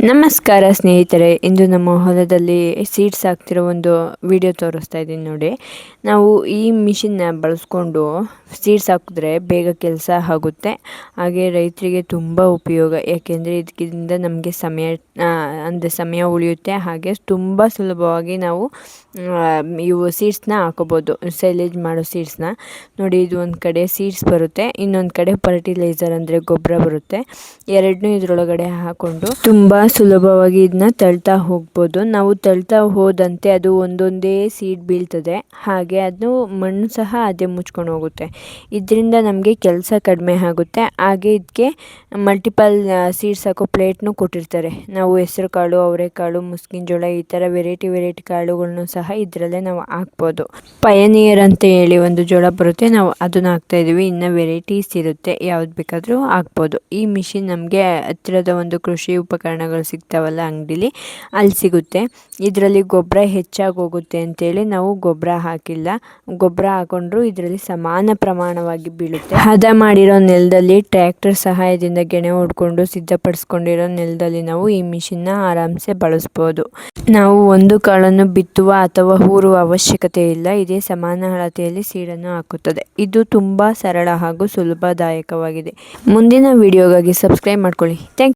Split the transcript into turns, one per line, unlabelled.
ನಮಸ್ಕಾರ ಸ್ನೇಹಿತರೆ, ಇಂದು ನಮ್ಮ ಹೊಲದಲ್ಲಿ ಸೀಡ್ಸ್ ಹಾಕ್ತಿರೋ ಒಂದು ವಿಡಿಯೋ ತೋರಿಸ್ತಾ ಇದ್ದೀನಿ ನೋಡಿ. ನಾವು ಈ ಮಿಷಿನ್ನ ಬಳಸ್ಕೊಂಡು ಸೀಡ್ಸ್ ಹಾಕಿದ್ರೆ ಬೇಗ ಕೆಲಸ ಆಗುತ್ತೆ, ಹಾಗೆ ರೈತರಿಗೆ ತುಂಬ ಉಪಯೋಗ. ಯಾಕೆಂದರೆ ಇದರಿಂದ ನಮಗೆ ಸಮಯ ಉಳಿಯುತ್ತೆ, ಹಾಗೆ ತುಂಬ ಸುಲಭವಾಗಿ ನಾವು ಇವು ಸೀಡ್ಸ್ನ ಹಾಕೋಬೋದು. ಸೈಲೇಜ್ ಮಾಡೋ ಸೀಡ್ಸ್ನ ನೋಡಿ, ಇದು ಒಂದು ಕಡೆ ಸೀಡ್ಸ್ ಬರುತ್ತೆ, ಇನ್ನೊಂದು ಕಡೆ ಫರ್ಟಿಲೈಸರ್ ಅಂದರೆ ಗೊಬ್ಬರ ಬರುತ್ತೆ. ಎರಡನ್ನೂ ಇದರೊಳಗಡೆ ಹಾಕ್ಕೊಂಡು ತುಂಬ ಸುಲಭವಾಗಿ ಇದನ್ನ ತಳ್ತಾ ಹೋಗ್ಬೋದು. ನಾವು ತಳ್ತಾ ಹೋದಂತೆ ಅದು ಒಂದೊಂದೇ ಸೀಡ್ ಬೀಳ್ತದೆ, ಹಾಗೆ ಅದು ಮಣ್ಣು ಸಹ ಅದೇ ಮುಚ್ಕೊಂಡು ಹೋಗುತ್ತೆ. ಇದರಿಂದ ನಮಗೆ ಕೆಲಸ ಕಡಿಮೆ ಆಗುತ್ತೆ. ಹಾಗೆ ಇದಕ್ಕೆ ಮಲ್ಟಿಪಲ್ ಸೀಡ್ಸ್ ಹಾಕೋ ಪ್ಲೇಟ್ನು ಕೊಟ್ಟಿರ್ತಾರೆ. ನಾವು ಹೆಸರು ಕಾಳು, ಅವರೆಕಾಳು, ಮುಸ್ಕಿನ ಜೋಳ ಈ ಥರ ವೆರೈಟಿ ಕಾಳುಗಳನ್ನು ಸಹ ಇದರಲ್ಲೇ ನಾವು ಹಾಕ್ಬೋದು. ಪಯನಿಯರ್ ಅಂತ ಹೇಳಿ ಒಂದು ಜೋಳ ಬರುತ್ತೆ, ನಾವು ಅದನ್ನು ಹಾಕ್ತಾ ಇದೀವಿ. ಇನ್ನು ವೆರೈಟೀಸ್ ಇರುತ್ತೆ, ಯಾವ್ದು ಬೇಕಾದರೂ ಹಾಕ್ಬೋದು. ಈ ಮಿಷಿನ್ ನಮಗೆ ಹತ್ತಿರದ ಒಂದು ಕೃಷಿ ಉಪಕರಣಗಳು ಸಿಗ್ತಾವಲ್ಲ ಅಂಗಡಿಲಿ, ಅಲ್ಲಿ ಸಿಗುತ್ತೆ. ಇದರಲ್ಲಿ ಗೊಬ್ಬರ ಹೆಚ್ಚಾಗಿ ಹೋಗುತ್ತೆ ಅಂತೇಳಿ ನಾವು ಗೊಬ್ಬರ ಹಾಕಿಲ್ಲ. ಗೊಬ್ಬರ ಹಾಕೊಂಡ್ರು ಇದರಲ್ಲಿ ಸಮಾನ ಪ್ರಮಾಣವಾಗಿ ಬೀಳುತ್ತೆ. ಹದ ಮಾಡಿರೋ ನೆಲದಲ್ಲಿ ಟ್ರ್ಯಾಕ್ಟರ್ ಸಹಾಯದಿಂದ ಗೆಣೆ ಹೊಡ್ಕೊಂಡು ಸಿದ್ಧಪಡಿಸ್ಕೊಂಡಿರೋ ನೆಲದಲ್ಲಿ ನಾವು ಈ ಮಿಷಿನ್ನ ಆರಾಮ್ಸೆ ಬಳಸ್ಬೋದು. ನಾವು ಒಂದು ಕಾಳನ್ನು ಬಿತ್ತುವ ಅಥವಾ ಹೂರುವ ಅವಶ್ಯಕತೆ ಇಲ್ಲ. ಇದೇ ಸಮಾನ ಅಳತೆಯಲ್ಲಿ ಸೀಡನ್ನು ಹಾಕುತ್ತದೆ. ಇದು ತುಂಬ ಸರಳ ಹಾಗೂ ಸುಲಭದಾಯಕವಾಗಿದೆ. ಮುಂದಿನ ವಿಡಿಯೋಗಾಗಿ ಸಬ್ಸ್ಕ್ರೈಬ್ ಮಾಡ್ಕೊಳ್ಳಿ. Thank you.